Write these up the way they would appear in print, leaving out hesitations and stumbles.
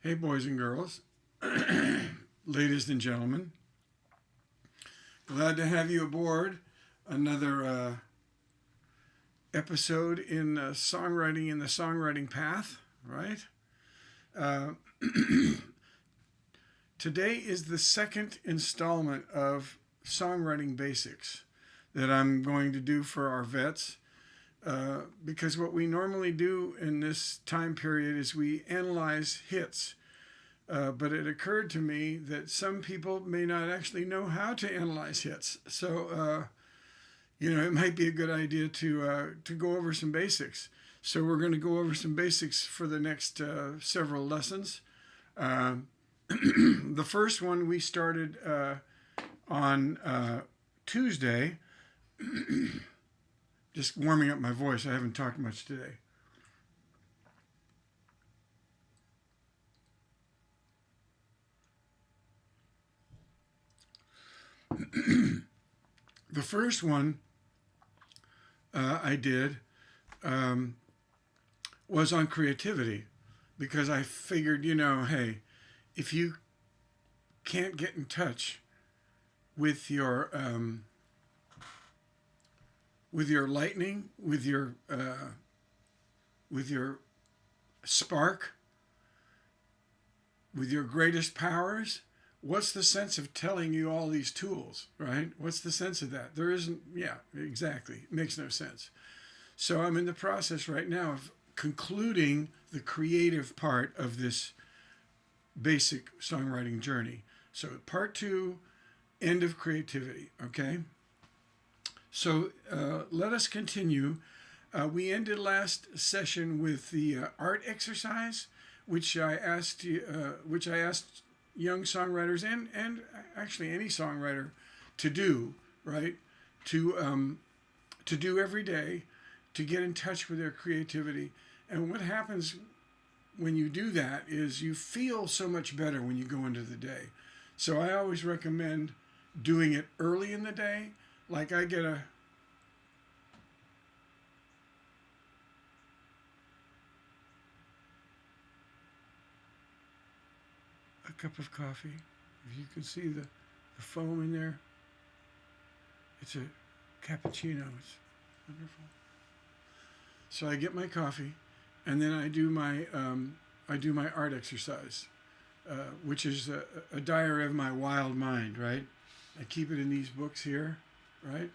Hey, boys and girls, ladies and gentlemen, glad to have you aboard another episode in songwriting in the songwriting path, right? Uh, Today is the second installment of Songwriting Basics that I'm going to do for our vets. Because what we normally do in this time period is we analyze hits. But it occurred to me that some people may not actually know how to analyze hits. So, it might be a good idea to go over some basics. So we're going to go over some basics for the next several lessons. The first one we started on Tuesday. Just warming up my voice. I haven't talked much today. The first one I did was on creativity, because I figured, hey, if you can't get in touch with your lightning, with your spark, with your greatest powers, what's the sense of telling you all these tools, right? What's the sense of that? There isn't, yeah, exactly. It makes no sense. So I'm in the process right now of concluding the creative part of this basic songwriting journey. So part 2, end of creativity, okay? So let us continue. We ended last session with the art exercise, which I asked young songwriters and actually any songwriter to do, right? To do every day, to get in touch with their creativity. And what happens when you do that is you feel so much better when you go into the day. So I always recommend doing it early in the day. Like I get a cup of coffee. If you can see the foam in there, it's a cappuccino. It's wonderful. So I get my coffee, and then I do my art exercise, which is a diary of my wild mind, right? I keep it in these books here, right?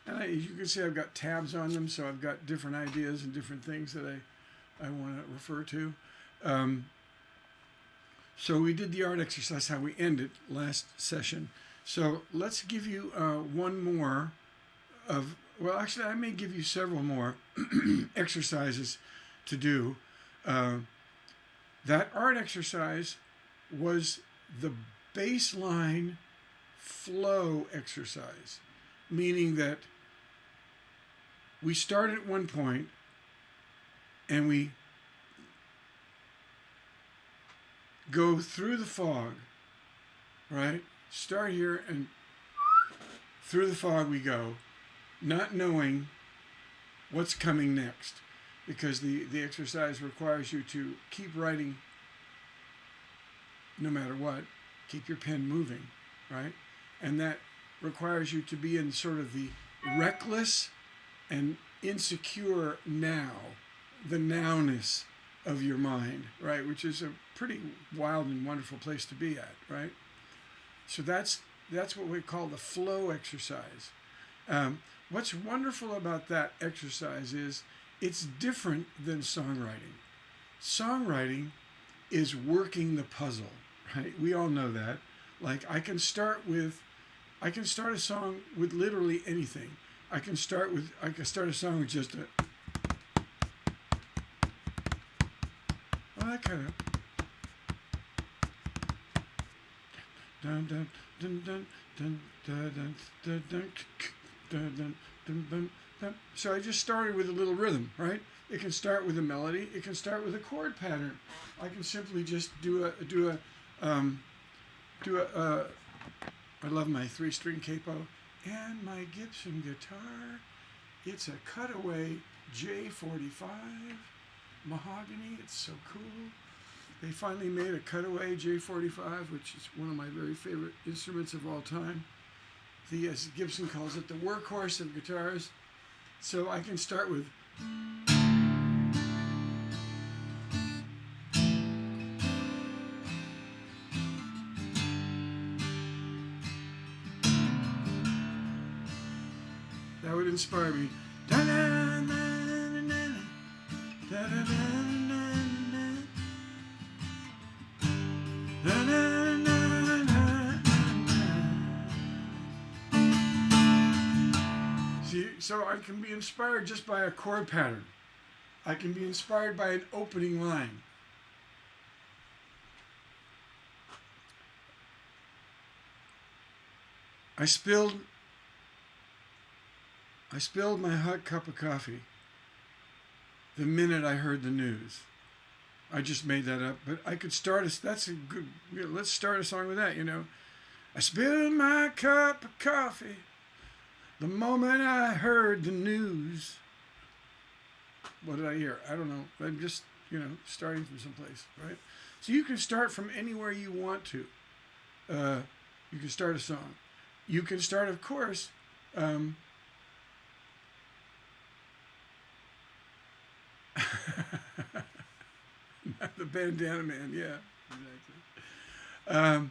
And as you can see, I've got tabs on them, so I've got different ideas and different things that I want to refer to. So we did the art exercise, how we ended last session. So let's give you one more of, well, actually, I may give you several more exercises to do. That art exercise was the baseline flow exercise, meaning that we start at one point and we go through the fog, right? Start here and through the fog we go, not knowing what's coming next, because the exercise requires you to keep writing no matter what, keep your pen moving, right? And that requires you to be in sort of the reckless and insecure now, the nowness of your mind, right? Which is a pretty wild and wonderful place to be at, right? So that's what we call the flow exercise. What's wonderful about that exercise is it's different than songwriting. Songwriting is working the puzzle, right? We all know that. Like I can start a song with literally anything. I can start a song with just that kind of dun dun dun dun dun dun dun dun dun dun dun dun. So I just started with a little rhythm, right? It can start with a melody. It can start with a chord pattern. I can simply just do a I love my 3-string capo and my Gibson guitar. It's a cutaway J45 mahogany. It's so cool. they finally made a cutaway J45, which is one of my very favorite instruments of all time. The Gibson calls it the workhorse of guitars. So I can start with that would inspire me. See, so I can be inspired just by a chord pattern. I can be inspired by an opening line. I spilled my hot cup of coffee the minute I heard the news. I just made that up, but I could start that's a good, let's start a song with that, you know. I spilled my cup of coffee the moment I heard the news. What did I hear? I don't know. I'm just, you know, starting from someplace, right? So you can start from anywhere you want to. You can start a song. You can start, of course, the bandana man, yeah, exactly.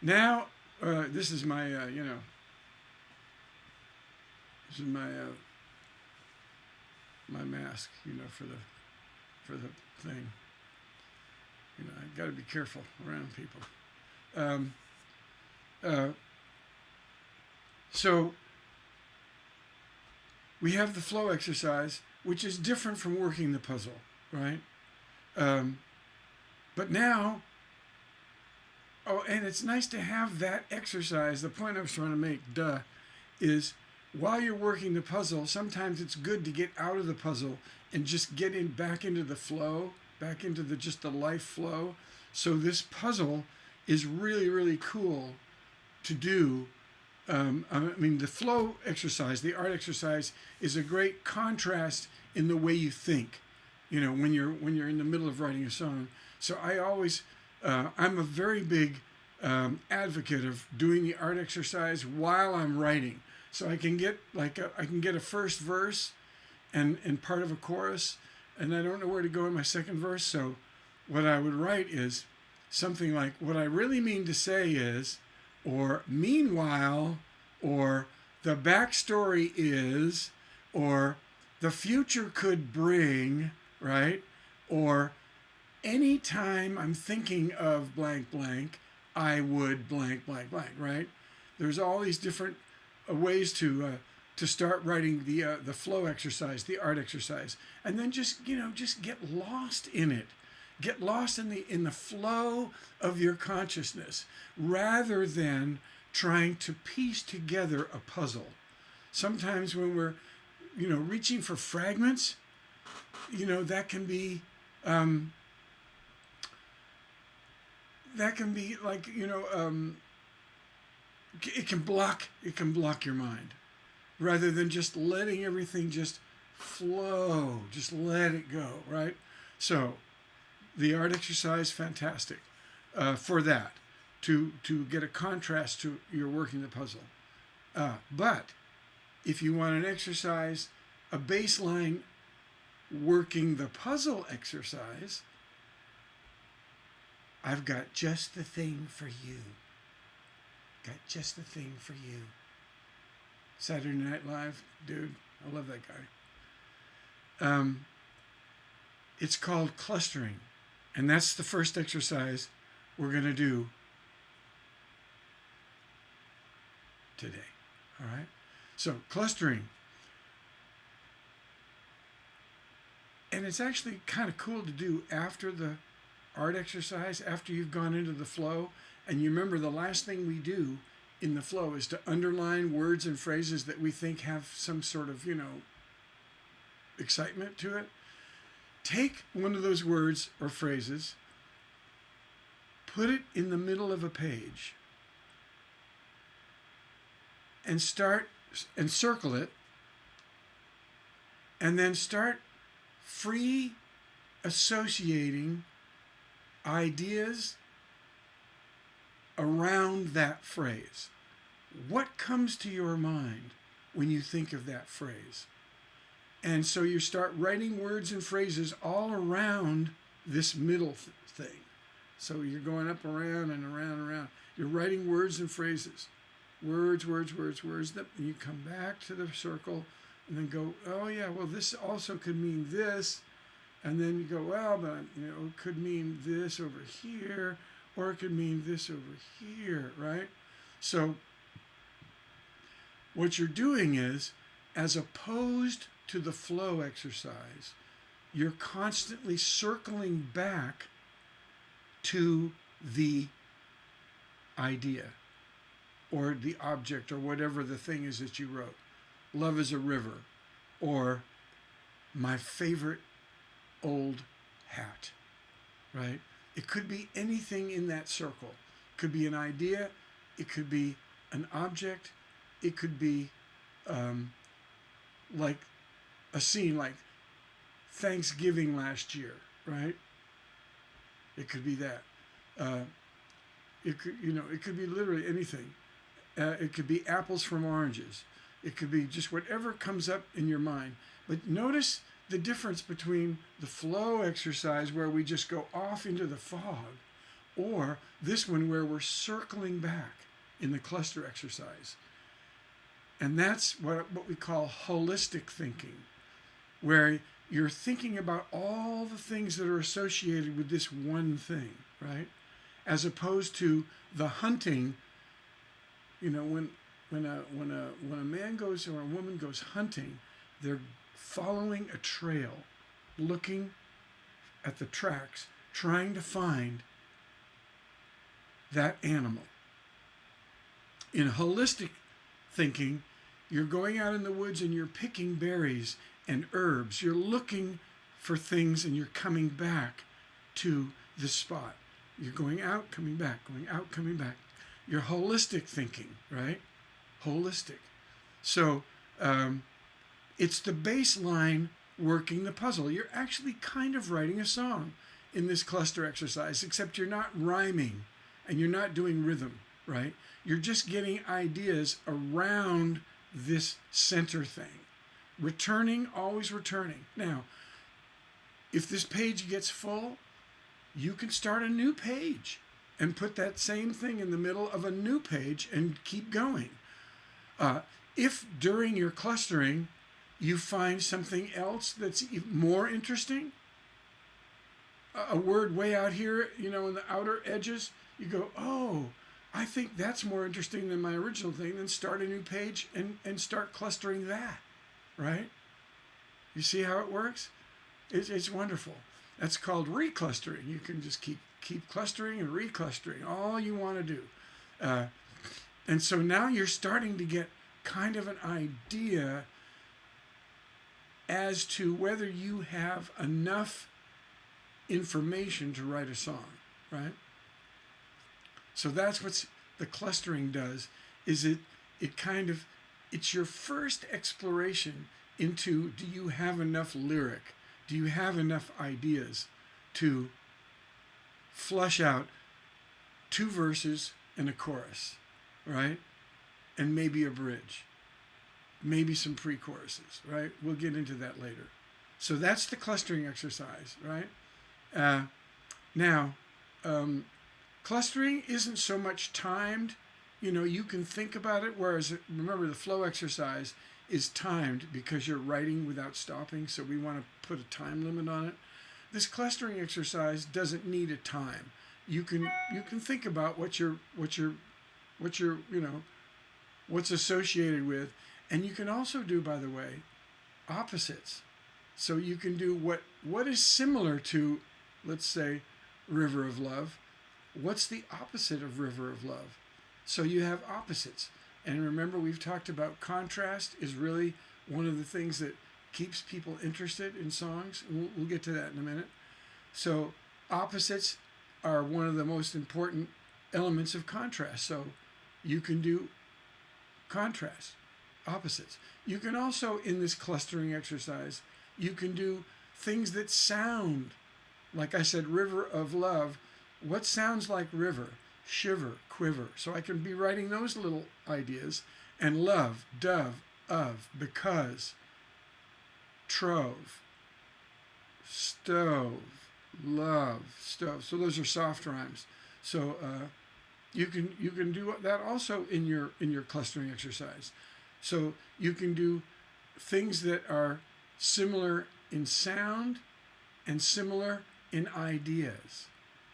Now, this is my, you know, this is my my mask, you know, for the thing. You know, I got to be careful around people. So we have the flow exercise, which is different from working the puzzle, right? But now, oh, and it's nice to have that exercise. The point I was trying to make, is while you're working the puzzle, sometimes it's good to get out of the puzzle and just get back into the flow, back into just the life flow. So this puzzle is really, really cool to do. I mean, the flow exercise, the art exercise, is a great contrast in the way you think, you know, when you're in the middle of writing a song. So I always, I'm a very big advocate of doing the art exercise while I'm writing. So I can get I can get a first verse and part of a chorus, and I don't know where to go in my second verse. So what I would write is something like, what I really mean to say is, or meanwhile, or the backstory is, or the future could bring, right? Or anytime I'm thinking of blank blank, I would blank blank blank, right? There's all these different ways to start writing the flow exercise, the art exercise, and then just, you know, just get lost in it. Get lost in the flow of your consciousness, rather than trying to piece together a puzzle. Sometimes when we're, you know, reaching for fragments, you know, that can be like, you know, it can block your mind, rather than just letting everything just flow, just let it go, right? So the art exercise, fantastic for that, to get a contrast to your working the puzzle. But if you want an exercise, a baseline working the puzzle exercise, I've got just the thing for you. Got just the thing for you. Saturday Night Live, dude, I love that guy. It's called clustering. And that's the first exercise we're going to do today. All right? So, clustering. And it's actually kind of cool to do after the art exercise, after you've gone into the flow. And you remember, the last thing we do in the flow is to underline words and phrases that we think have some sort of, you know, excitement to it. Take one of those words or phrases, put it in the middle of a page, and start and circle it, and then start free associating ideas around that phrase. What comes to your mind when you think of that phrase? And so you start writing words and phrases all around this middle thing. So you're going up around and around and around. You're writing words and phrases. Words, words, words, words. And you come back to the circle and then go, oh yeah, well this also could mean this. And then you go, well, but it could mean this over here, or it could mean this over here, right? So what you're doing is, as opposed to the flow exercise, you're constantly circling back to the idea or the object or whatever the thing is that you wrote. Love is a river, or my favorite old hat, right? It could be anything in that circle. It could be an idea. It could be an object. It could be like a scene like Thanksgiving last year, right? It could be that. It could be literally anything. It could be apples from oranges. It could be just whatever comes up in your mind. But notice the difference between the flow exercise where we just go off into the fog, or this one where we're circling back in the cluster exercise. And that's what we call holistic thinking, where you're thinking about all the things that are associated with this one thing, right? As opposed to the hunting. When a man goes or a woman goes hunting, they're following a trail, looking at the tracks, trying to find that animal. In holistic thinking, you're going out in the woods and you're picking berries and herbs. You're looking for things and you're coming back to the spot. You're going out, coming back, going out, coming back. You're holistic thinking, right? Holistic. So it's the baseline working the puzzle. You're actually kind of writing a song in this cluster exercise, except you're not rhyming and you're not doing rhythm, right? You're just getting ideas around this center thing. Returning, always returning. Now, if this page gets full, you can start a new page and put that same thing in the middle of a new page and keep going. If during your clustering you find something else that's more interesting, a word way out here, in the outer edges, you go, oh, I think that's more interesting than my original thing. Then start a new page and start clustering that, right? You see how it works? It's wonderful. That's called reclustering. You can just keep clustering and reclustering, all you want to do. And so now you're starting to get kind of an idea as to whether you have enough information to write a song, right? So that's what the clustering does, is it's your first exploration into, do you have enough lyric? Do you have enough ideas to flush out 2 verses and a chorus, right? And maybe a bridge, maybe some pre-choruses, right? We'll get into that later. So that's the clustering exercise, right? Now, clustering isn't so much timed. You can think about it, whereas remember the flow exercise is timed because you're writing without stopping, so we want to put a time limit on it. This clustering exercise doesn't need a time. You can think about what's associated with, and you can also do, by the way, opposites. So you can do what is similar to, let's say, River of Love. What's the opposite of River of Love? So you have opposites. And remember, we've talked about contrast is really one of the things that keeps people interested in songs. We'll get to that in a minute. So opposites are one of the most important elements of contrast. So you can do contrast, opposites. You can also, in this clustering exercise, you can do things that sound, like I said, River of Love. What sounds like river? Shiver, quiver. So I can be writing those little ideas. And love, dove, of, because, trove, stove, love, stove. So those are soft rhymes. So you can do that also in your clustering exercise. So you can do things that are similar in sound and similar in ideas.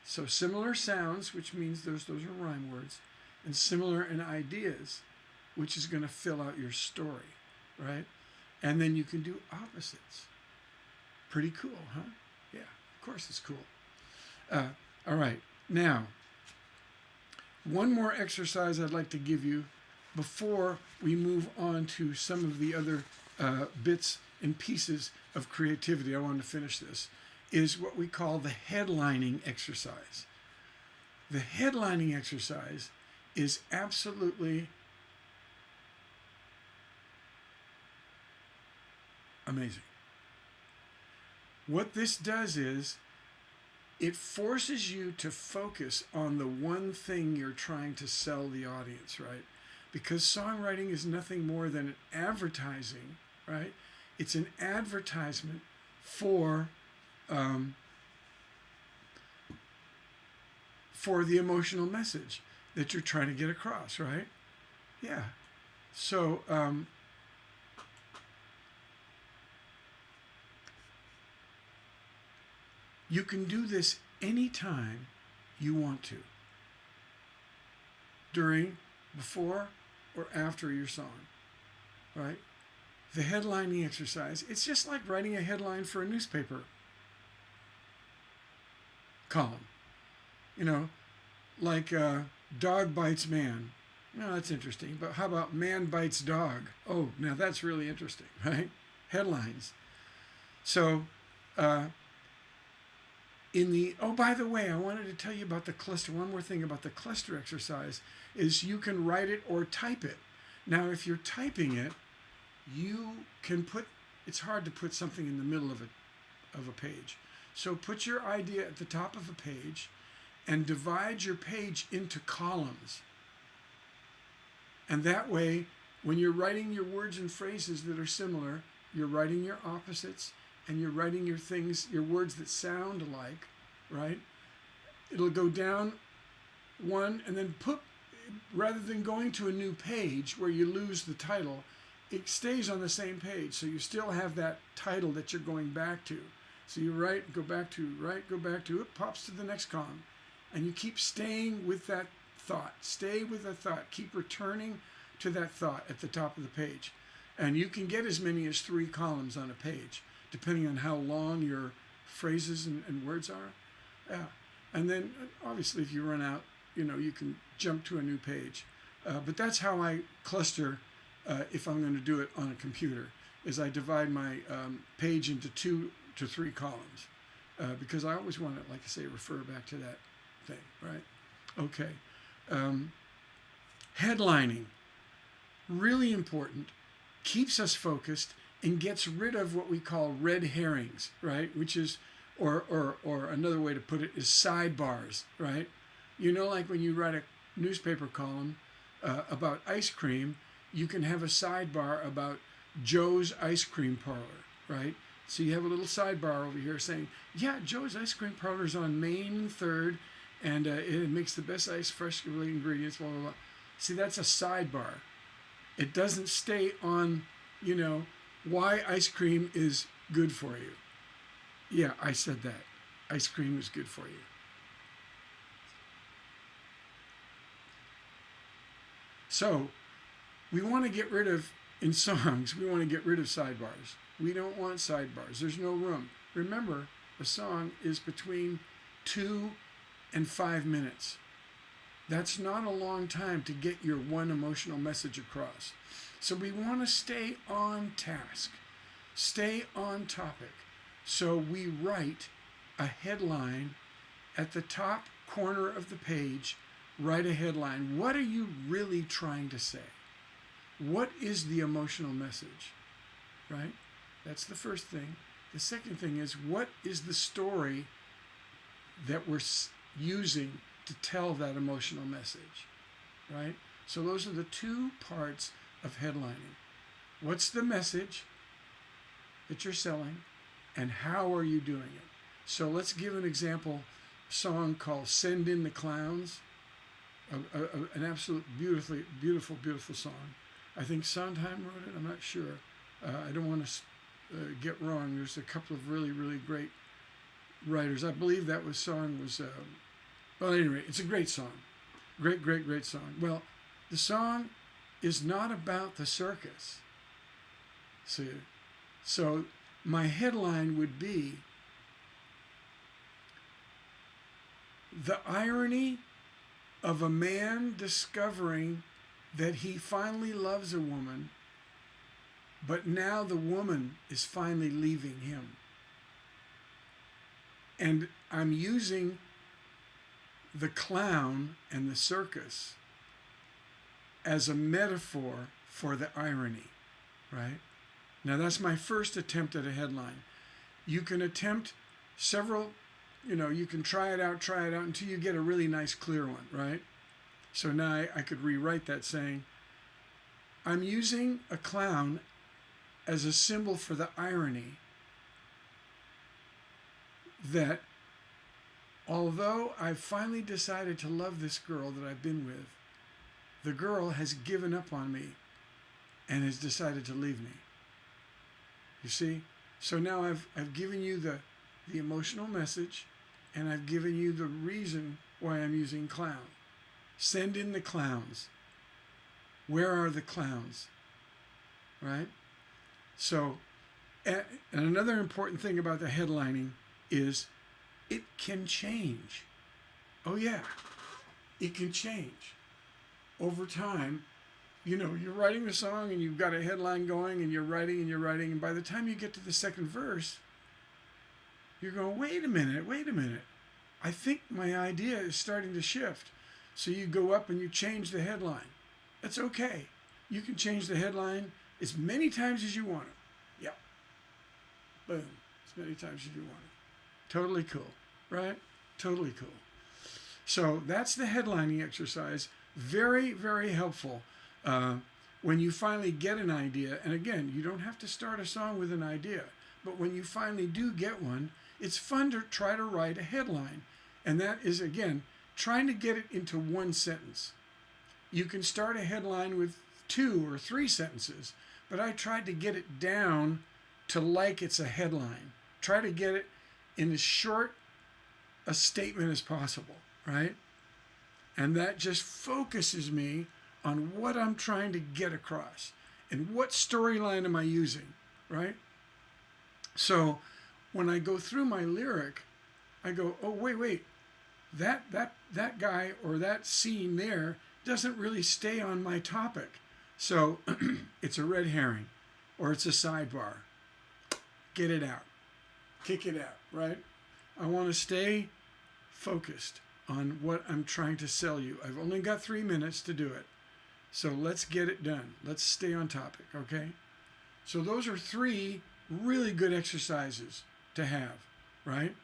So similar sounds, which means those are rhyme words, and similar in ideas, which is going to fill out your story, right? And then you can do opposites. Pretty cool, huh? Yeah, of course it's cool. All right, now, one more exercise I'd like to give you before we move on to some of the other bits and pieces of creativity. I want to finish this, is what we call the headlining exercise. The headlining exercise is absolutely amazing. What this does is it forces you to focus on the one thing you're trying to sell the audience, right? Because songwriting is nothing more than an advertising, right? It's an advertisement for the emotional message that you're trying to get across, right? Yeah. So you can do this anytime you want to, during, before, or after your song, right? The headlining exercise, it's just like writing a headline for a newspaper column. You know, like dog bites man. No, that's interesting. But how about man bites dog? Oh, now that's really interesting, right? Headlines. So, oh, by the way, I wanted to tell you about the cluster. One more thing about the cluster exercise is you can write it or type it. Now, if you're typing it, you can it's hard to put something in the middle of a page. So put your idea at the top of a page and divide your page into columns. And that way, when you're writing your words and phrases that are similar, you're writing your opposites and you're writing your things, your words that sound alike, right? It'll go down one and then rather than going to a new page where you lose the title, it stays on the same page. So you still have that title that you're going back to. So you write, go back to, it pops to the next column. And you keep staying with that thought. Stay with the thought. Keep returning to that thought at the top of the page. And you can get as many as 3 columns on a page, depending on how long your phrases and words are. Yeah. And then, obviously, if you run out, you can jump to a new page. But that's how I cluster if I'm going to do it on a computer, is I divide my page into 2 to 3 columns. Because I always want to, like I say, refer back to that thing, right? Okay. Headlining, really important, keeps us focused and gets rid of what we call red herrings, right? Which is, or another way to put it is sidebars, right? Like when you write a newspaper column about ice cream, you can have a sidebar about Joe's Ice Cream Parlor, right? So you have a little sidebar over here saying, yeah, Joe's Ice Cream Parlor is on Main and 3rd, and it makes the best ice, fresh ingredients, blah, blah, blah. See, that's a sidebar. It doesn't stay on, why ice cream is good for you. Yeah, I said that. Ice cream is good for you. So, we want to get rid of, in songs, we want to get rid of sidebars. We don't want sidebars. There's no room. Remember, a song is between 2 and 5 minutes. That's not a long time to get your one emotional message across. So we want to stay on task, stay on topic. So we write a headline at the top corner of the page. Write a headline. What are you really trying to say? What is the emotional message, right? That's the first thing. The second thing is, what is the story that we're using to tell that emotional message, right? So those are the two parts of headlining. What's the message that you're selling, and how are you doing it? So let's give an example song called Send in the Clowns, an absolute beautiful song. I think Sondheim wrote it, I'm not sure. I don't want to get wrong. There's a couple of really great writers. I believe that song was, well, anyway, it's a great song. Great song. Well, the song is not about the circus. See, so my headline would be the irony of a man discovering that he finally loves a woman, but now the woman is finally leaving him. And I'm using the clown and the circus as a metaphor for the irony, right? Now that's my first attempt at a headline. You can attempt several, you can try it out until you get a really nice clear one, right? So now I could rewrite that saying, I'm using a clown as a symbol for the irony that although I've finally decided to love this girl that I've been with, the girl has given up on me and has decided to leave me. You see? So now I've given you the emotional message, and I've given you the reason why I'm using clown. Send in the clowns. Where are the clowns? Right? So, and another important thing about the headlining is it can change. Oh yeah, it can change. Over time, you're writing the song and you've got a headline going and you're writing, and by the time you get to the second verse, you're going, wait a minute. I think my idea is starting to shift. So you go up and you change the headline. That's okay. You can change the headline as many times as you want it. Yep. Boom. As many times as you want it. Totally cool, right? Totally cool. So that's the headlining exercise. Very helpful when you finally get an idea. And again, you don't have to start a song with an idea, but when you finally do get one, it's fun to try to write a headline. And that is, again, trying to get it into one sentence. You can start a headline with 2 or 3 sentences, but I tried to get it down to like it's a headline. Try to get it in as short a statement as possible, right? And that just focuses me on what I'm trying to get across and what storyline am I using, right? So when I go through my lyric, I go, oh, wait, that guy or that scene there doesn't really stay on my topic. So it's a red herring or it's a sidebar. Get it out. Kick it out, right? I want to stay focused on what I'm trying to sell you. I've only got 3 minutes to do it. So let's get it done. Let's stay on topic, okay? So those are 3 really good exercises to have, right?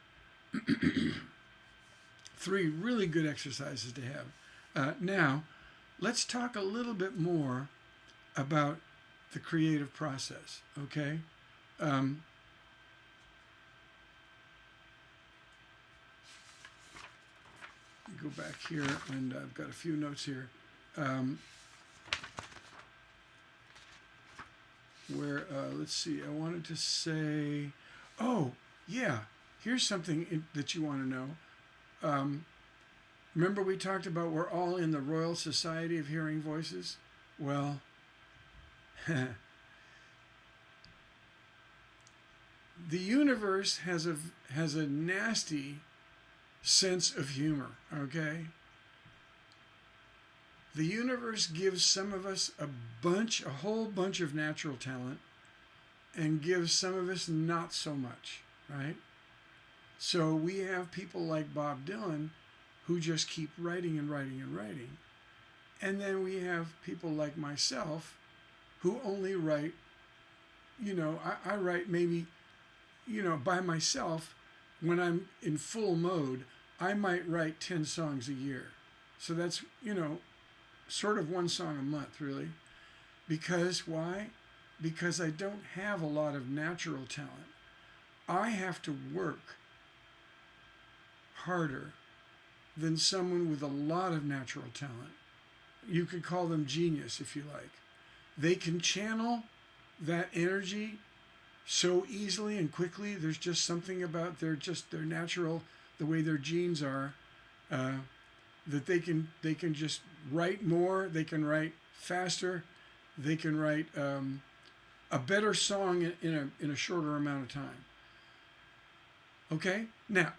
3 really good exercises to have. Now, let's talk a little bit more about the creative process, okay? Go back here, and I've got a few notes here. Let's see, I wanted to say, oh, yeah, here's something that you want to know. Remember we talked about we're all in the Royal Society of Hearing Voices? Well, the universe has a nasty sense of humor, okay? The universe gives some of us a whole bunch of natural talent and gives some of us not so much, right? So we have people like Bob Dylan who just keep writing and writing and writing. And then we have people like myself who only write, I write maybe, by myself when I'm in full mode. I might write 10 songs a year. So that's, sort of one song a month, really. Because why? Because I don't have a lot of natural talent. I have to work harder than someone with a lot of natural talent. You could call them genius if you like. They can channel that energy so easily and quickly. There's just something about their natural, the way their genes are, that they can just write more. They can write faster. They can write a better song in a shorter amount of time. Okay? Now,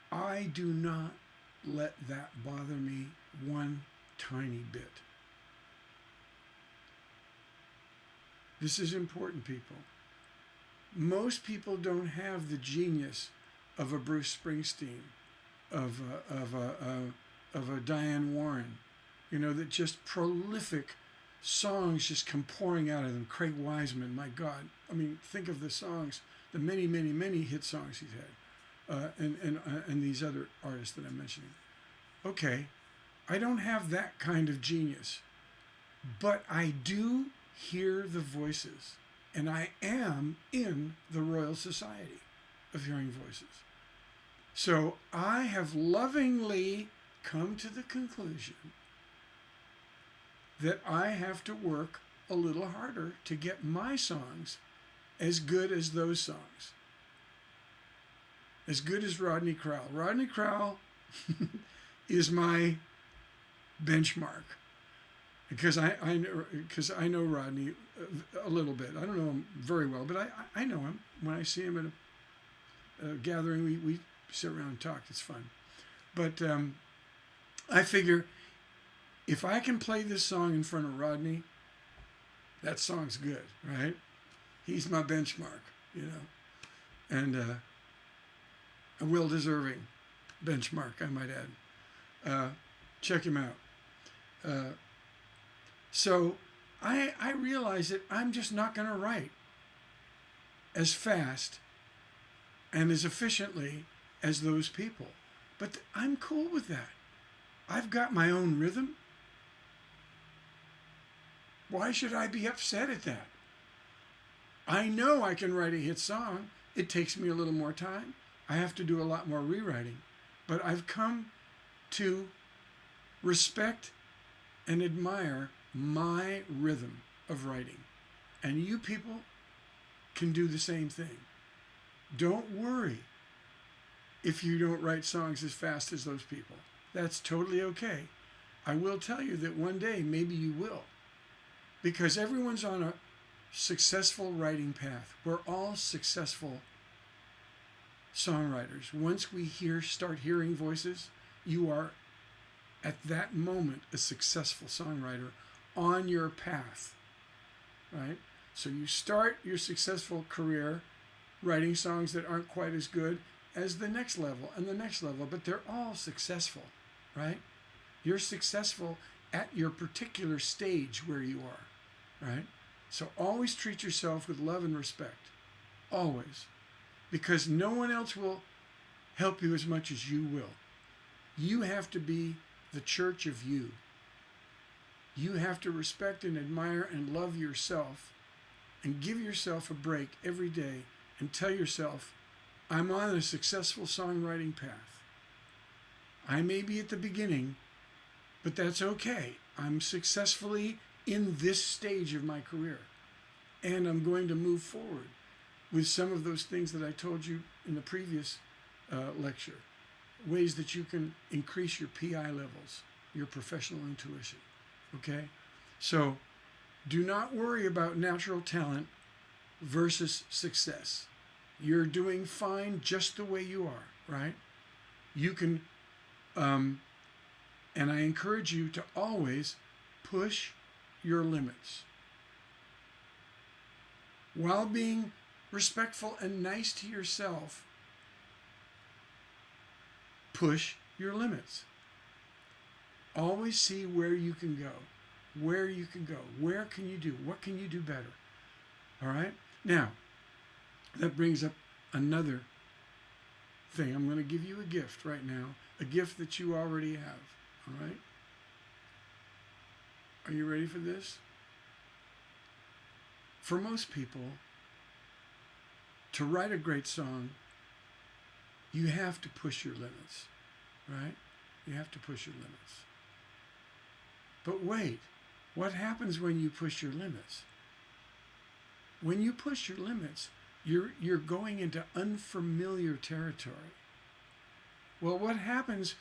I do not let that bother me one tiny bit. This is important, people. Most people don't have the genius of a Bruce Springsteen, of a Diane Warren, that just prolific songs just come pouring out of them. Craig Wiseman, my God. I mean, think of the songs, the many, many, many hit songs he's had, and these other artists that I'm mentioning. Okay, I don't have that kind of genius, but I do hear the voices, and I am in the Royal Society of Hearing Voices. So I have lovingly come to the conclusion that I have to work a little harder to get my songs as good as those songs. As good as Rodney Crowell. Rodney Crowell is my benchmark. Because I know Rodney a little bit. I don't know him very well, but I know him. When I see him at a gathering, we sit around and talk. It's fun. But I figure if I can play this song in front of Rodney, that song's good, right? He's my benchmark, and a well-deserving benchmark, I might add. Check him out. So I realize that I'm just not going to write as fast and as efficiently as those people. But I'm cool with that. I've got my own rhythm. Why should I be upset at that? I know I can write a hit song. It takes me a little more time. I have to do a lot more rewriting. But I've come to respect and admire my rhythm of writing. And you people can do the same thing. Don't worry if you don't write songs as fast as those people. That's totally okay. I will tell you that one day maybe you will. Because everyone's on a successful writing path. We're all successful songwriters. Once we start hearing voices, you are at that moment a successful songwriter on your path, right? So you start your successful career writing songs that aren't quite as good as the next level and the next level, but they're all successful, right? You're successful at your particular stage where you are, right? So always treat yourself with love and respect, always, because no one else will help you as much as you will. You have to be the church of you. You have to respect and admire and love yourself and give yourself a break every day and tell yourself, I'm on a successful songwriting path. I may be at the beginning, but that's okay. I'm successfully in this stage of my career, and I'm going to move forward with some of those things that I told you in the previous lecture, ways that you can increase your PI levels, your professional intuition, okay? So do not worry about natural talent versus success. You're doing fine just the way you are, right? You can, and I encourage you to always push your limits while being respectful and nice to yourself. Push your limits. Always see where you can go, where you can go, where can you do, what can you do better. All right? Now, that brings up another thing. I'm going to give you a gift right now, a gift that you already have. All right? Are you ready for this? For most people, to write a great song, you have to push your limits, right? You have to push your limits. But wait, what happens when you push your limits? When you push your limits, you're going into unfamiliar territory. Well, what happens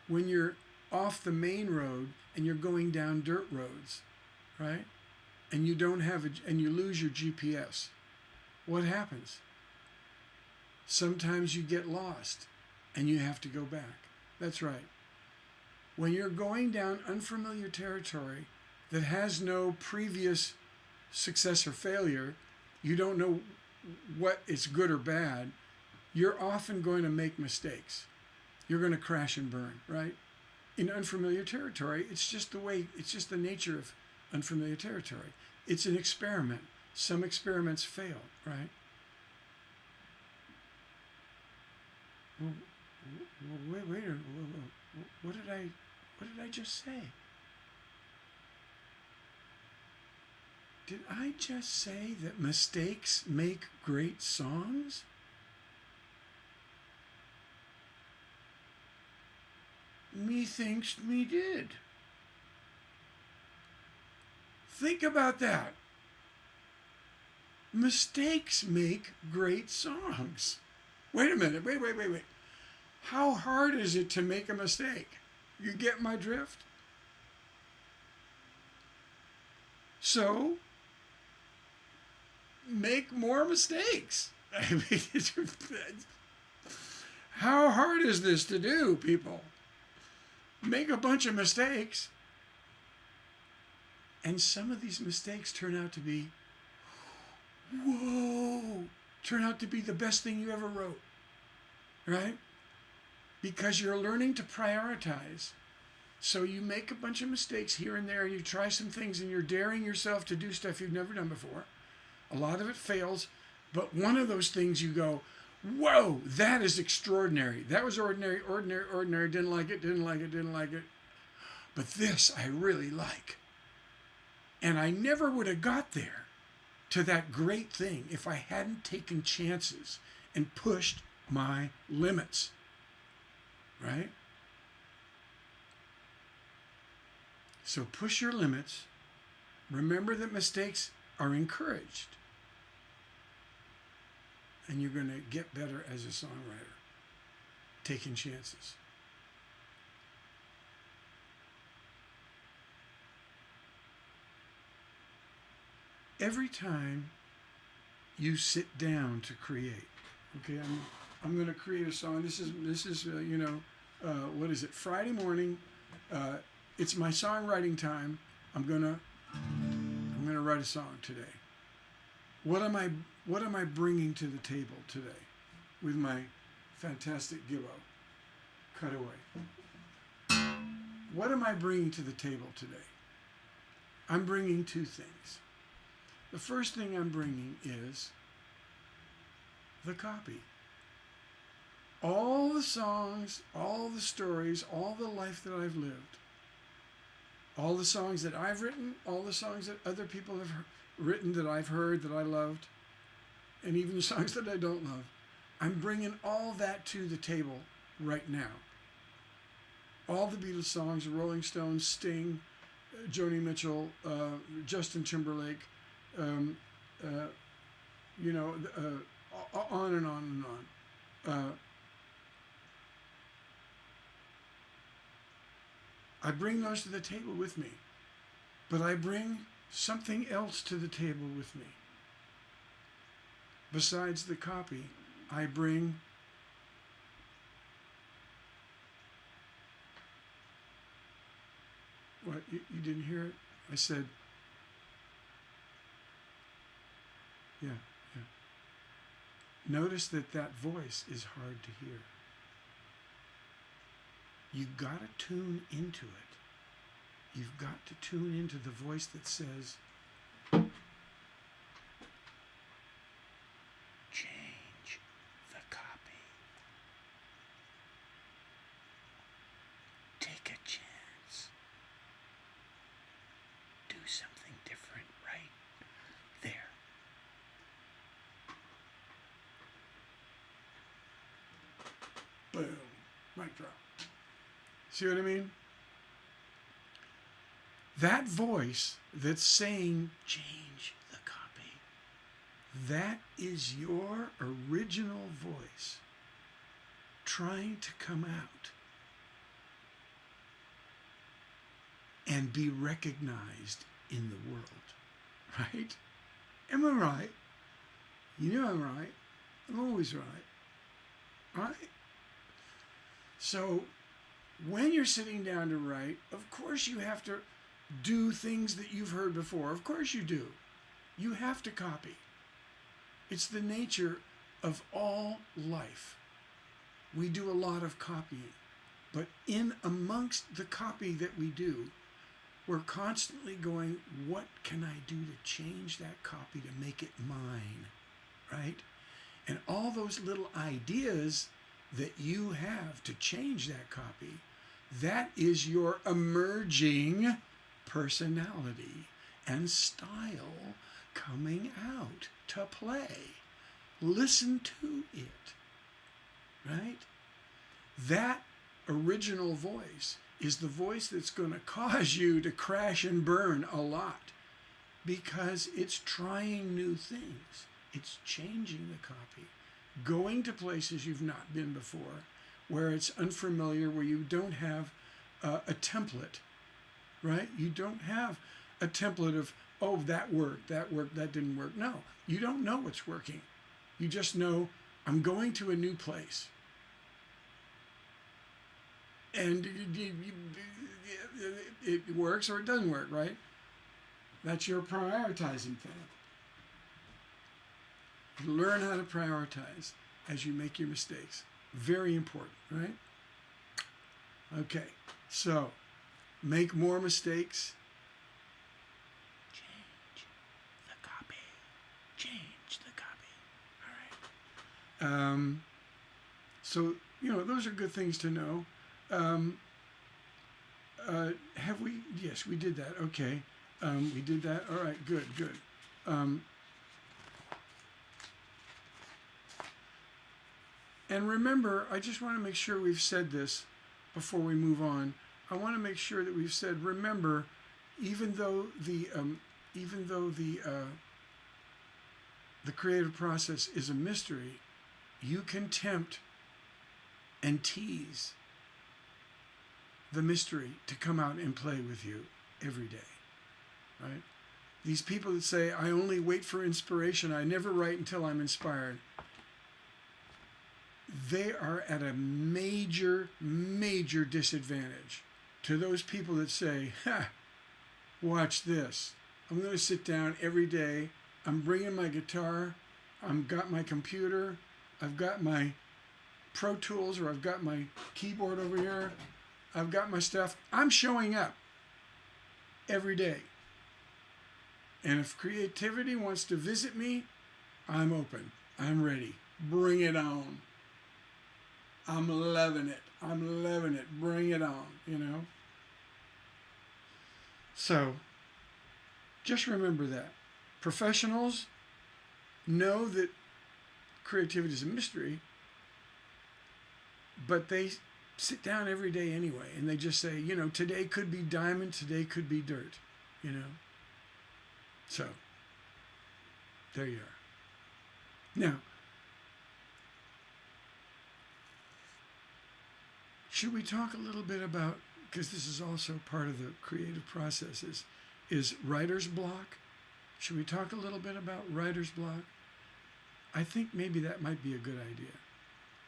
when you're off the main road and you're going down dirt roads, right? And you don't have and you lose your GPS. What happens? Sometimes you get lost and you have to go back. That's right. When you're going down unfamiliar territory that has no previous success or failure, you don't know what is good or bad, you're often going to make mistakes. You're going to crash and burn, right? In unfamiliar territory, it's just the nature of unfamiliar territory. It's an experiment. Some experiments fail, right? Well, wait, what did I just say? Did I just say that mistakes make great songs? Methinks me did. Think about that. Mistakes make great songs. Wait a minute, wait. How hard is it to make a mistake? You get my drift? So, make more mistakes. I mean, how hard is this to do, people? Make a bunch of mistakes. And some of these mistakes turn out to be, turn out to be the best thing you ever wrote, right? Because you're learning to prioritize. So you make a bunch of mistakes here and there, and you try some things, and you're daring yourself to do stuff you've never done before. A lot of it fails, but one of those things you go, whoa, that is extraordinary. That was ordinary, didn't like it. But this I really like. And I never would have got there to that great thing if I hadn't taken chances and pushed my limits, right? So push your limits. Remember that mistakes are encouraged. And you're going to get better as a songwriter, taking chances. Every time you sit down to create, okay, I'm going to create a song. This is what is it? Friday morning. It's my songwriting time. I'm gonna write a song today. What am I bringing to the table today with my fantastic Gibbo cutaway? What am I bringing to the table today? I'm bringing two things. The first thing I'm bringing is the copy. All the songs, all the stories, all the life that I've lived, all the songs that I've written, all the songs that other people have written that I've heard, that I loved, and even the songs that I don't love. I'm bringing all that to the table right now. All the Beatles songs, the Rolling Stones, Sting, Joni Mitchell, Justin Timberlake, on and on and on. I bring those to the table with me, but I bring something else to the table with me. Besides the copy, I bring what? You didn't hear it? I said, yeah. Notice that voice is hard to hear. You've got to tune into it. You've got to tune into the voice that says, change the copy. Mic drop. See what I mean? That voice that's saying, change the copy, that is your original voice trying to come out and be recognized in the world, right? Am I right? You know I'm right. I'm always right, right? So when you're sitting down to write, of course you have to do things that you've heard before. Of course you do. You have to copy. It's the nature of all life. We do a lot of copying, but in amongst the copy that we do, we're constantly going, what can I do to change that copy to make it mine, right? And all those little ideas that you have to change that copy, that is your emerging personality and style coming out to play. Listen to it, right? That original voice is the voice that's going to cause you to crash and burn a lot because it's trying new things. It's changing the copy, going to places you've not been before, where it's unfamiliar, where you don't have a template, right? You don't have a template of, oh, that worked, that didn't work. No, you don't know what's working. You just know, I'm going to a new place. And it works or it doesn't work, right? That's your prioritizing thing. Learn how to prioritize as you make your mistakes. Very important, right? Okay, so make more mistakes. Change the copy. Change the copy. All right. So, those are good things to know. Have we? Yes, we did that. Okay. We did that. All right, good. And remember, I just want to make sure we've said this before we move on. I want to make sure that we've said, remember, even though the creative process is a mystery, you can tempt and tease the mystery to come out and play with you every day, right? These people that say, I only wait for inspiration, I never write until I'm inspired, they are at a major, major disadvantage to those people that say, watch this. I'm going to sit down every day. I'm bringing my guitar. I've got my computer. I've got my Pro Tools, or I've got my keyboard over here. I've got my stuff. I'm showing up every day. And if creativity wants to visit me, I'm open. I'm ready. Bring it on. I'm loving it. Bring it on, So, just remember that. Professionals know that creativity is a mystery, but they sit down every day anyway, and they just say, today could be diamond, today could be dirt, So, there you are. Now, should we talk a little bit about, because this is also part of the creative process, is writer's block? Should we talk a little bit about writer's block? I think maybe that might be a good idea.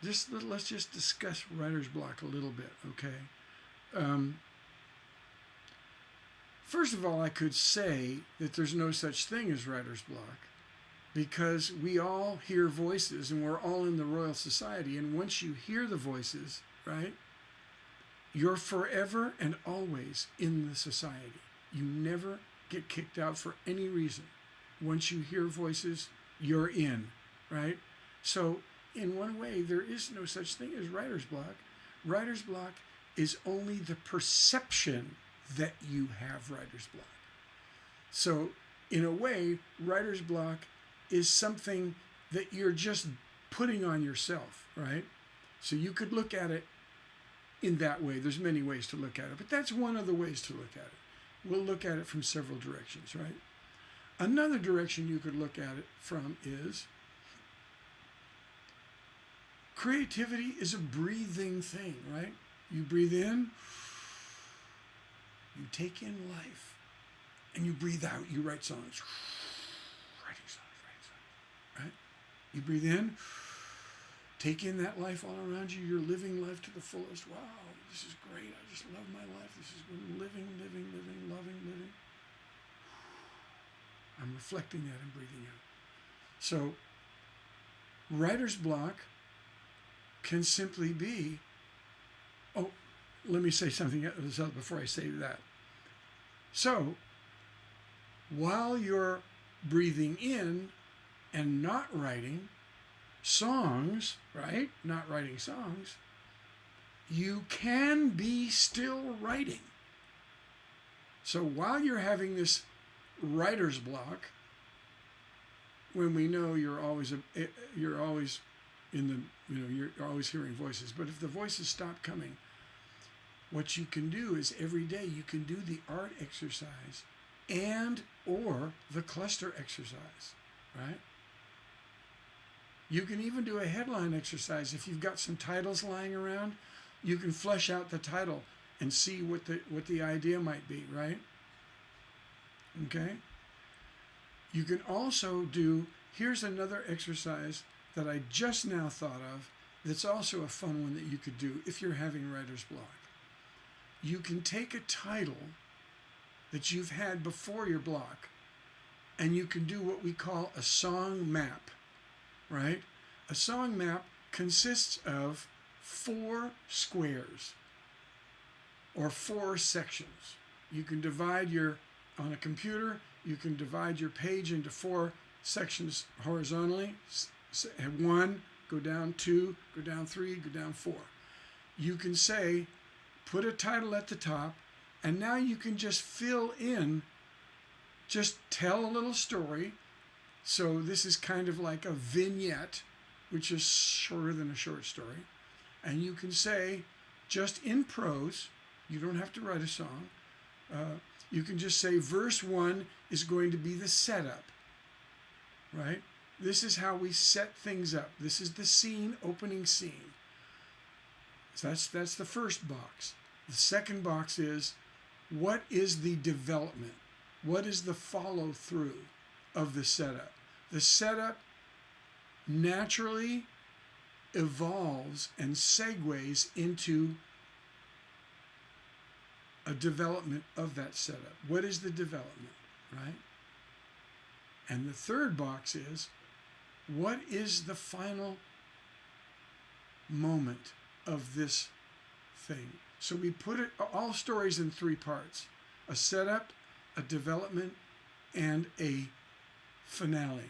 Let's just discuss writer's block a little bit, okay? First of all, I could say that there's no such thing as writer's block, because we all hear voices, and we're all in the Royal Society, and once you hear the voices, right, you're forever and always in the society. You never get kicked out for any reason. Once you hear voices, you're in, right? So in one way, there is no such thing as writer's block. Writer's block is only the perception that you have writer's block. So in a way, writer's block is something that you're just putting on yourself, right? So you could look at it in that way. There's many ways to look at it, but that's one of the ways to look at it. We'll look at it from several directions, right? Another direction you could look at it from is creativity is a breathing thing, right? You breathe in, you take in life, and you breathe out, you write songs. Writing songs, right? You breathe in, take in that life all around you, you're living life to the fullest. Wow, this is great, I just love my life. This is living, loving. I'm reflecting that and breathing out. So, writer's block can simply be, oh, let me say something else before I say that. So, while you're breathing in and not writing songs, right? Not writing songs, you can be still writing. So while you're having this writer's block, when we know you're always in the, you're always hearing voices, but if the voices stop coming, what you can do is every day you can do the art exercise and or the cluster exercise, right? You can even do a headline exercise. If you've got some titles lying around, you can flesh out the title and see what the idea might be, right? Okay? You can also do, here's another exercise that I just now thought of that's also a fun one that you could do if you're having writer's block. You can take a title that you've had before your block and you can do what we call a song map, right? A song map consists of 4 squares or 4 sections. You can divide on a computer, you can divide your page into 4 sections horizontally. 1, go down 2, go down 3, go down 4. You can say, put a title at the top, and now you can just fill in, just tell a little story. So this is kind of like a vignette, which is shorter than a short story. And you can say, just in prose, you don't have to write a song. You can just say verse 1 is going to be the setup, right? This is how we set things up. This is the scene, opening scene. So that's the first box. The second box is, what is the development? What is the follow through of the setup? The setup naturally evolves and segues into a development of that setup. What is the development, right? And the third box is, what is the final moment of this thing? So we put it, all stories in 3 parts: a setup, a development, and a finale,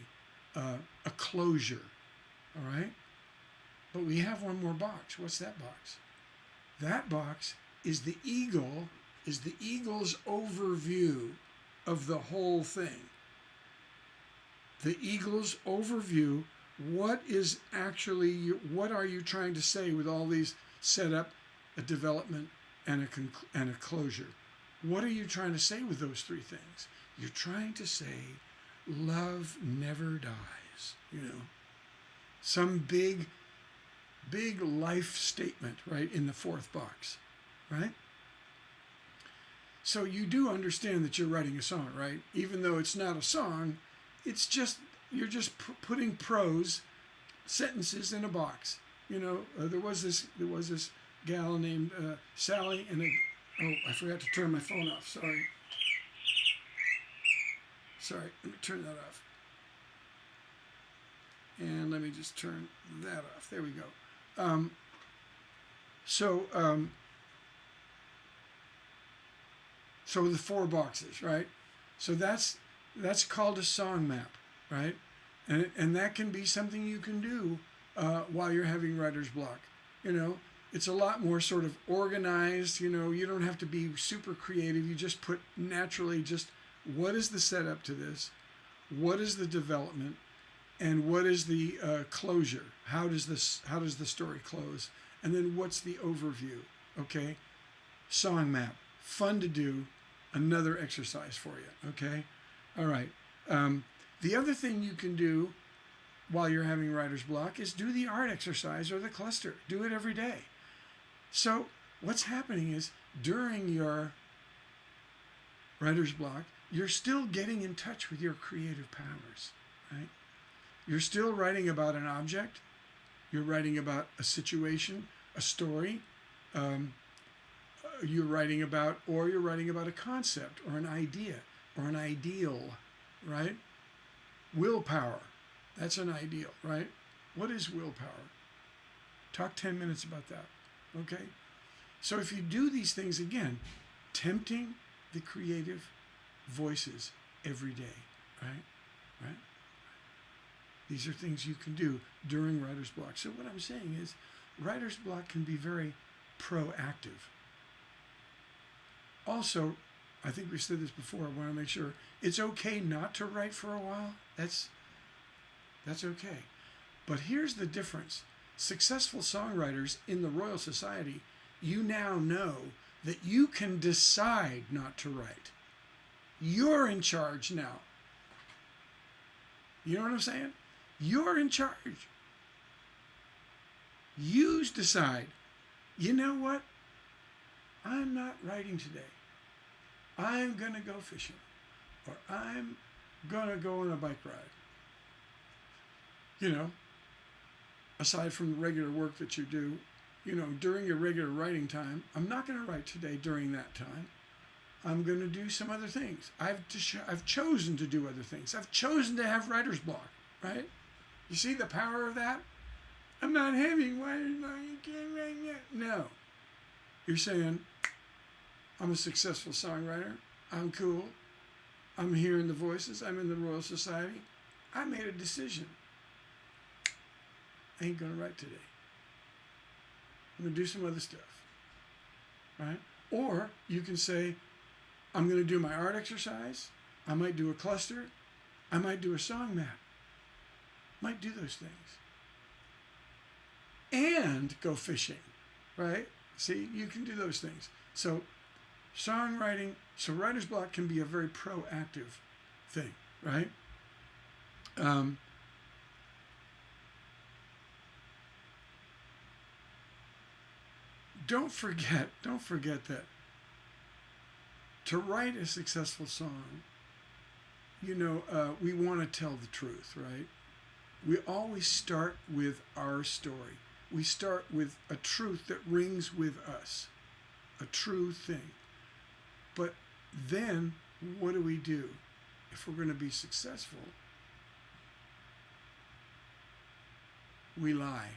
a closure, all right? But we have one more box. What's that box? That box is the eagle's overview of the whole thing. The eagle's overview, what are you trying to say with all these setup, a development, and a closure? What are you trying to say with those 3 things? You're trying to say, love never dies, Some big life statement, right, in the 4th box, right? So you do understand that you're writing a song, right? Even though it's not a song, it's just, you're just putting prose sentences in a box. There was this gal named Sally, and I forgot to turn my phone off. Sorry, let me turn that off. And let me just turn that off. There we go. So the 4 boxes, right? So that's called a song map, right? And that can be something you can do while you're having writer's block. It's a lot more sort of organized. You don't have to be super creative. You just put naturally just, what is the setup to this? What is the development? And what is the closure? How does the story close? And then what's the overview? okay? Song map, fun to do, another exercise for you, okay? All right. The other thing you can do while you're having writer's block is do the art exercise or the cluster. Do it every day. So what's happening is during your writer's block, you're still getting in touch with your creative powers, right? You're still writing about an object. You're writing about a situation, a story. You're writing about a concept or an idea or an ideal, right? Willpower. That's an ideal, right? What is willpower? Talk 10 minutes about that, okay? So if you do these things again, tempting the creative voices every day, right? Right? These are things you can do during writer's block. So what I'm saying is writer's block can be very proactive. Also, I think we said this before, I want to make sure it's okay not to write for a while. That's okay. But here's the difference. Successful songwriters in the Royal Society, you now know that you can decide not to write. You're in charge now. You know what I'm saying? You're in charge. You decide, you know what? I'm not writing today. I'm going to go fishing. Or I'm going to go on a bike ride. You know, aside from the regular work that you do, you know, during your regular writing time, I'm not going to write today during that time. I'm going to do some other things. I've chosen to do other things. I've chosen to have writer's block, right? You see the power of that? I'm not having writer's block. You can't write yet. No. You're saying, I'm a successful songwriter. I'm cool. I'm hearing the voices. I'm in the Royal Society. I made a decision. I ain't going to write today. I'm going to do some other stuff, right? Or you can say, I'm going to do my art exercise. I might do a cluster. I might do a song map. Might do those things. And go fishing, right? See, you can do those things. So songwriting, so writer's block can be a very proactive thing, right? Don't forget that to write a successful song, you know, we want to tell the truth, right? We always start with our story. We start with a truth that rings with us, a true thing. But then what do we do? If we're going to be successful, we lie.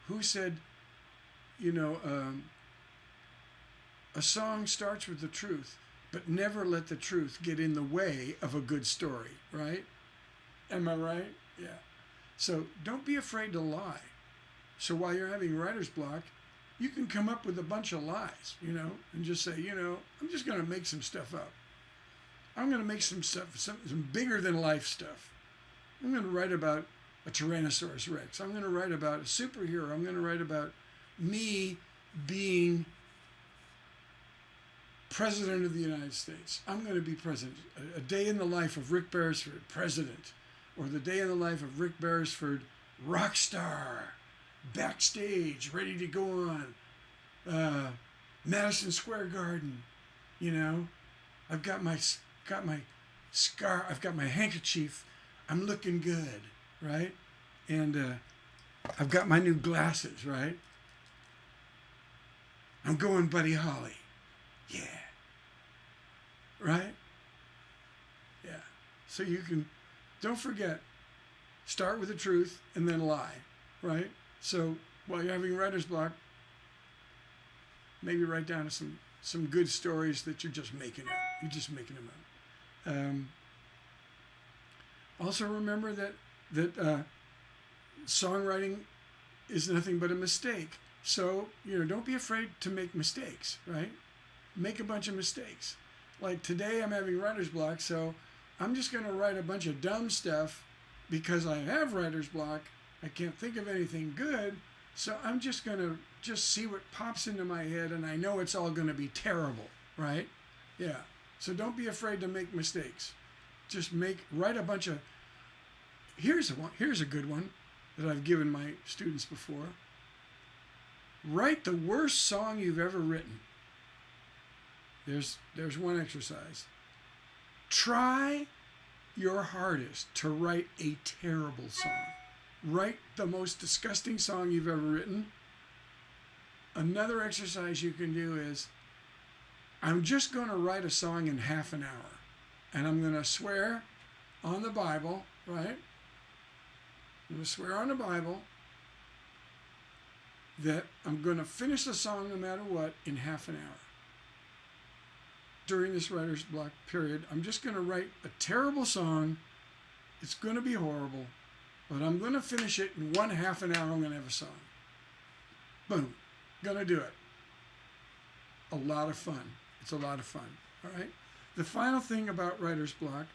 Who said, you know, a song starts with the truth, but never let the truth get in the way of a good story, right? Am I right? Yeah. So don't be afraid to lie. So while you're having writer's block, you can come up with a bunch of lies, you know, and just say, you know, I'm just going to make some stuff up. I'm going to make some stuff, some bigger than life stuff. I'm going to write about a Tyrannosaurus Rex. I'm going to write about a superhero. I'm going to write about me being President of the United States. I'm going to be president. A day in the life of Rick Beresford, president. Or the day in the life of Rick Beresford, rock star, backstage, ready to go on Madison Square Garden. You know, I've got my scar. I've got my handkerchief. I'm looking good, right? And I've got my new glasses, right? I'm going Buddy Holly. Yeah. Right? Yeah. So you can, don't forget, start with the truth and then lie, right? So while you're having writer's block, maybe write down some good stories that you're just making up. You're just making them up. Also remember that songwriting is nothing but a mistake. So, you know, don't be afraid to make mistakes, right? Make a bunch of mistakes. Like today I'm having writer's block, so I'm just going to write a bunch of dumb stuff because I have writer's block. I can't think of anything good. So I'm just going to just see what pops into my head, and I know it's all going to be terrible, right? Yeah. So don't be afraid to make mistakes. Just write a bunch of, here's a good one that I've given my students before. Write the worst song you've ever written. There's one exercise. Try your hardest to write a terrible song. Write the most disgusting song you've ever written. Another exercise you can do is, I'm just going to write a song in half an hour. And I'm going to swear on the Bible, right? I'm going to swear on the Bible that I'm going to finish the song no matter what in half an hour. During this writer's block period, I'm just going to write a terrible song. It's going to be horrible, but I'm going to finish it in half an hour. I'm going to have a song. Boom. Going to do it. A lot of fun. It's a lot of fun. All right. The final thing about writer's block,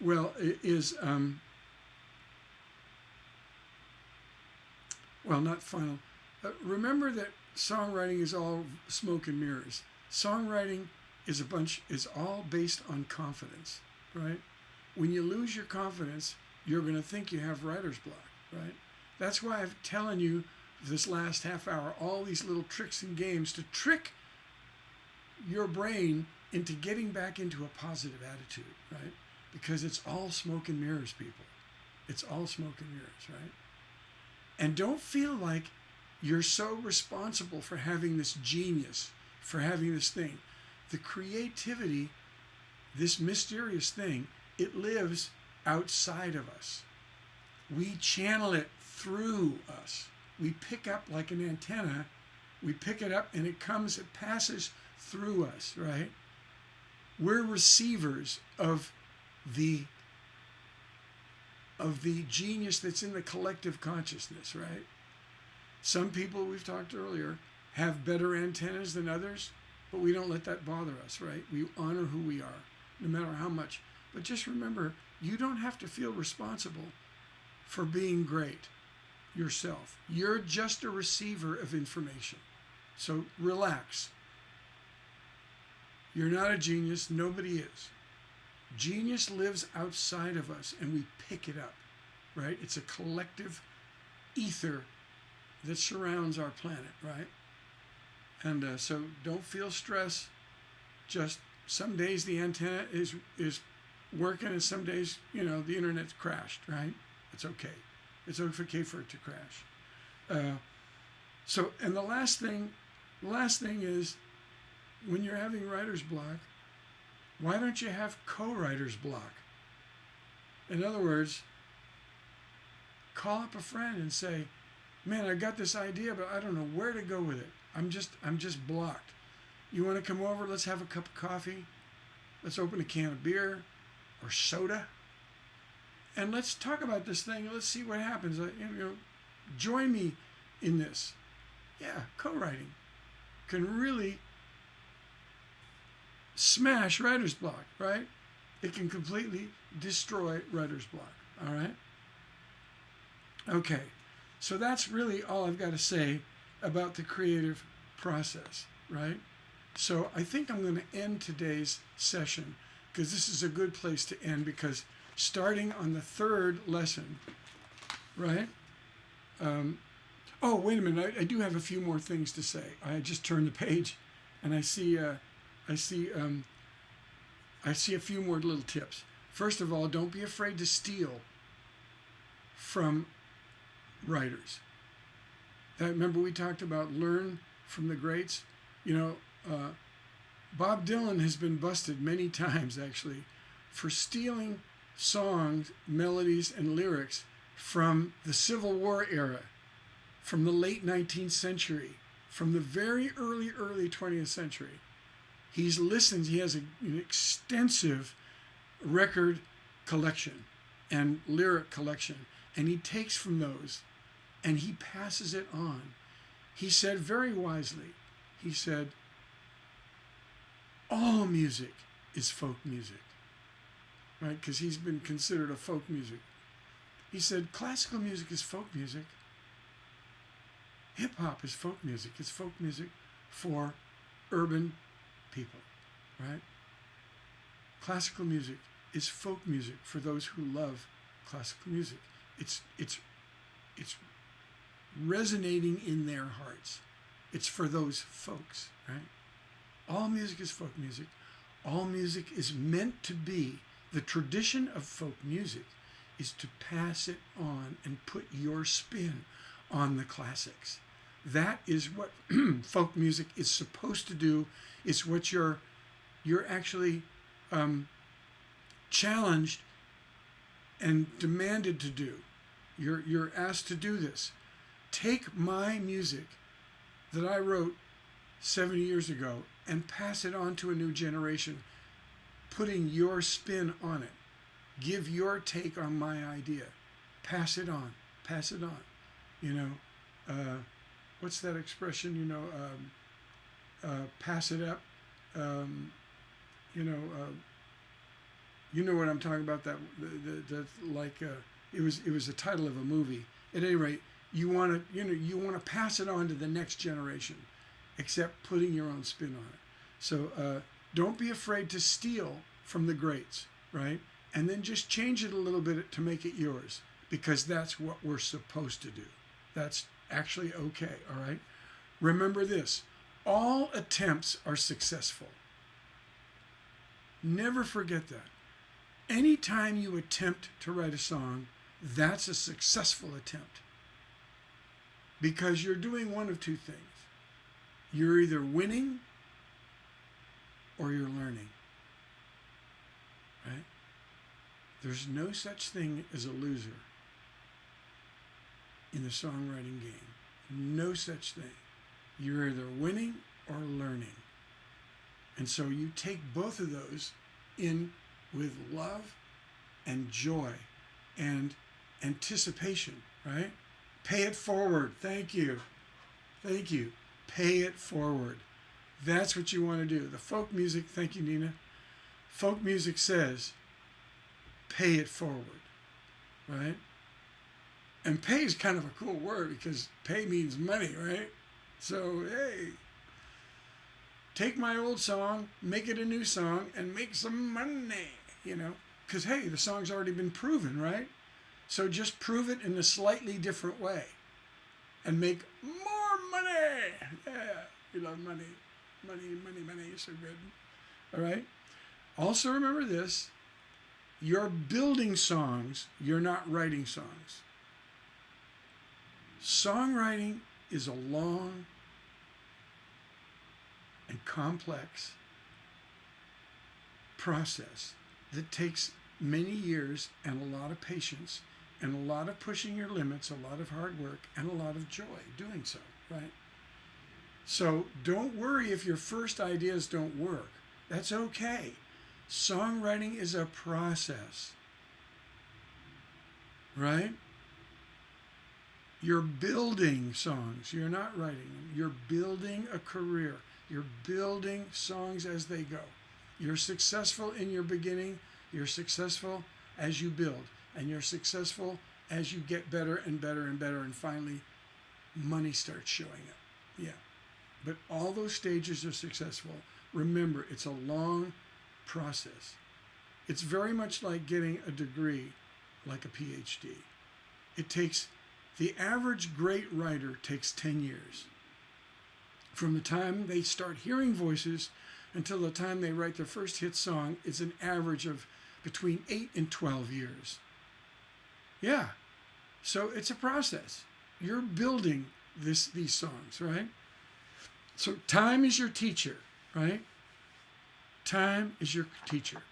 well, is, well, not final. Remember that songwriting is all smoke and mirrors. Songwriting is all based on confidence, right? When you lose your confidence, you're going to think you have writer's block, right? That's why I'm telling you this last half hour, all these little tricks and games to trick your brain into getting back into a positive attitude, right? Because it's all smoke and mirrors, people. It's all smoke and mirrors, right? And don't feel like you're so responsible for having this genius, for having this thing. The creativity, this mysterious thing, it lives outside of us. We channel it through us. We pick up like an antenna. We pick it up and it passes through us, right? We're receivers of the genius that's in the collective consciousness, right? Some people, we've talked earlier, have better antennas than others, but we don't let that bother us, right? We honor who we are, no matter how much. But just remember, you don't have to feel responsible for being great yourself. You're just a receiver of information. So relax. You're not a genius. Nobody is. Genius lives outside of us, and we pick it up, right? It's a collective ether that surrounds our planet, right? And so don't feel stress. Just some days the antenna is working, and some days, the internet's crashed, right? It's okay. It's okay for it to crash. And the last thing is, when you're having writer's block, why don't you have co-writer's block? In other words, call up a friend and say, man, I got this idea, but I don't know where to go with it. I'm just blocked. You want to come over? Let's have a cup of coffee. Let's open a can of beer or soda. And let's talk about this thing. Let's see what happens. Join me in this. Yeah, co-writing can really smash writer's block, right? It can completely destroy writer's block, all right? Okay, so that's really all I've got to say about the creative process, right? So I think I'm going to end today's session, because this is a good place to end, because starting on the third lesson, right? Oh, wait a minute, I do have a few more things to say. I just turned the page and I see a few more little tips. First of all, don't be afraid to steal from writers. Remember we talked about learn from the greats? Bob Dylan has been busted many times, actually, for stealing songs, melodies, and lyrics from the Civil War era, from the late 19th century, from the very early 20th century. He has an extensive record collection and lyric collection, and he takes from those and he passes it on. He said very wisely, he said, all music is folk music, right? Because he's been considered a folk music. He said, classical music is folk music. Hip hop is folk music. It's folk music for urban people, right? Classical music is folk music for those who love classical music. It's resonating in their hearts. It's for those folks, right? All music is folk music. All music is meant to be. The tradition of folk music is to pass it on and put your spin on the classics. That is what folk music is supposed to do. It's what you're actually challenged and demanded to do. You're asked to do this. Take my music that I wrote 70 years ago and pass it on to a new generation, putting your spin on it. Give your take on my idea. Pass it on. Pass it on. You know, what's that expression? You know, pass it up. You know what I'm talking about. That it was the title of a movie. At any rate, you want to pass it on to the next generation, except putting your own spin on it. So don't be afraid to steal from the greats, right? And then just change it a little bit to make it yours, because that's what we're supposed to do. That's actually okay, all right? Remember this, all attempts are successful. Never forget that. Anytime you attempt to write a song, that's a successful attempt. Because you're doing one of two things. You're either winning or you're learning, right? There's no such thing as a loser in the songwriting game. No such thing. You're either winning or learning. And so you take both of those in with love and joy and anticipation, right? Pay it forward. Thank you. Thank you. Pay it forward. That's what you want to do. The folk music, thank you, Nina. Folk music says, pay it forward, right? And pay is kind of a cool word because pay means money, right? So, hey, take my old song, make it a new song, and make some money, you know? Because, hey, the song's already been proven, right? So just prove it in a slightly different way and make more money. Yeah, we love money. Money, money, money, so good. All right? Also remember this, you're building songs, you're not writing songs. Songwriting is a long and complex process that takes many years and a lot of patience and a lot of pushing your limits, a lot of hard work, and a lot of joy doing so, right? So don't worry if your first ideas don't work. That's okay. Songwriting is a process, right? You're building songs. You're not writing them. You're building a career. You're building songs as they go. You're successful in your beginning. You're successful as you build. And you're successful as you get better and better and better. And finally, money starts showing up. Yeah. But all those stages are successful. Remember, it's a long process. It's very much like getting a degree, like a PhD. It takes, the average great writer takes 10 years. From the time they start hearing voices until the time they write their first hit song, it's an average of between 8 and 12 years. Yeah. So it's a process. You're building these songs, right? So time is your teacher, right? Time is your teacher.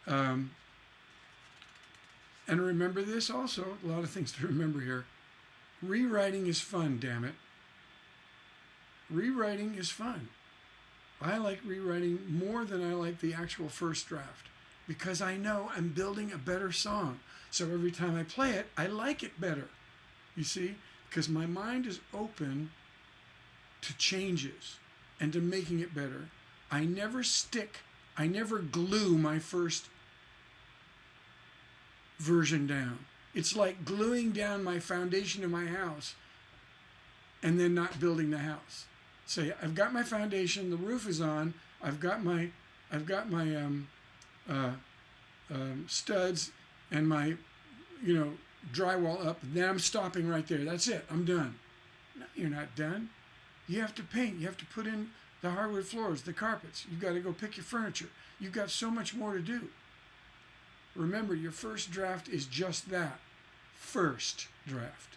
And remember this also, a lot of things to remember here. Rewriting is fun, damn it. Rewriting is fun. I like rewriting more than I like the actual first draft because I know I'm building a better song. So every time I play it, I like it better. You see? Because my mind is open to changes and to making it better. I never glue my first version down. It's like gluing down my foundation of my house and then not building the house. Say, I've got my foundation, the roof is on, I've got my studs and my, drywall up. Then I'm stopping right there. That's it. I'm done. No, you're not done. You have to paint. You have to put in the hardwood floors, the carpets. You've got to go pick your furniture. You've got so much more to do. Remember, your first draft is just that. First draft.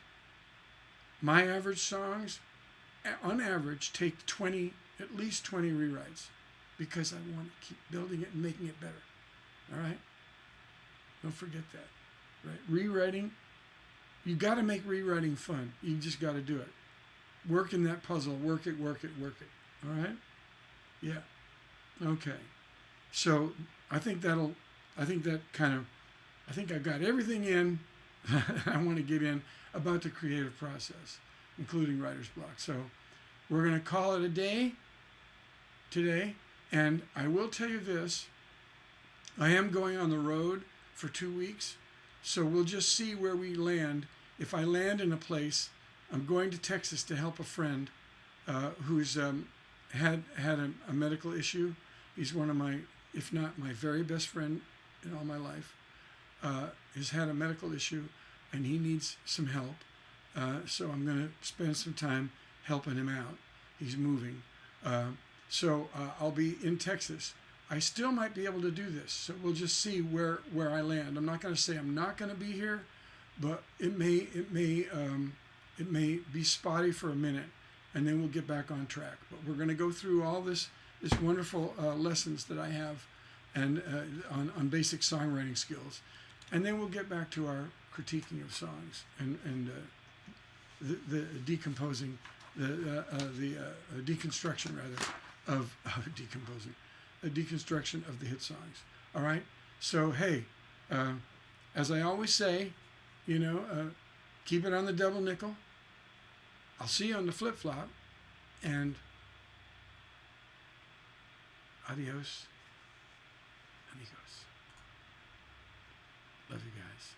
My average songs, on average, take at least 20 rewrites, because I want to keep building it and making it better. All right? Don't forget that. Right? Rewriting, you got to make rewriting fun. You just got to do it. Work in that puzzle. Work it, work it, work it. All right? Yeah. Okay. So I think I got everything in I want to get in about the creative process, including writer's block. So we're going to call it a day today. And I will tell you this, I am going on the road for 2 weeks. So we'll just see where we land. If I land in a place, I'm going to Texas to help a friend who's had a medical issue. He's one of my, if not my very best friend in all my life. Has had a medical issue, and he needs some help. So I'm going to spend some time helping him out. He's moving. So I'll be in Texas. I still might be able to do this, so we'll just see where I land. I'm not going to say I'm not going to be here, but it may be spotty for a minute, and then we'll get back on track. But we're going to go through all this wonderful lessons that I have, and on basic songwriting skills, and then we'll get back to our critiquing of songs and the decomposing, the deconstruction rather of decomposing. A deconstruction of the hit songs. All right? So, hey, as I always say, keep it on the double nickel. I'll see you on the flip-flop. And adios, amigos. Love you guys.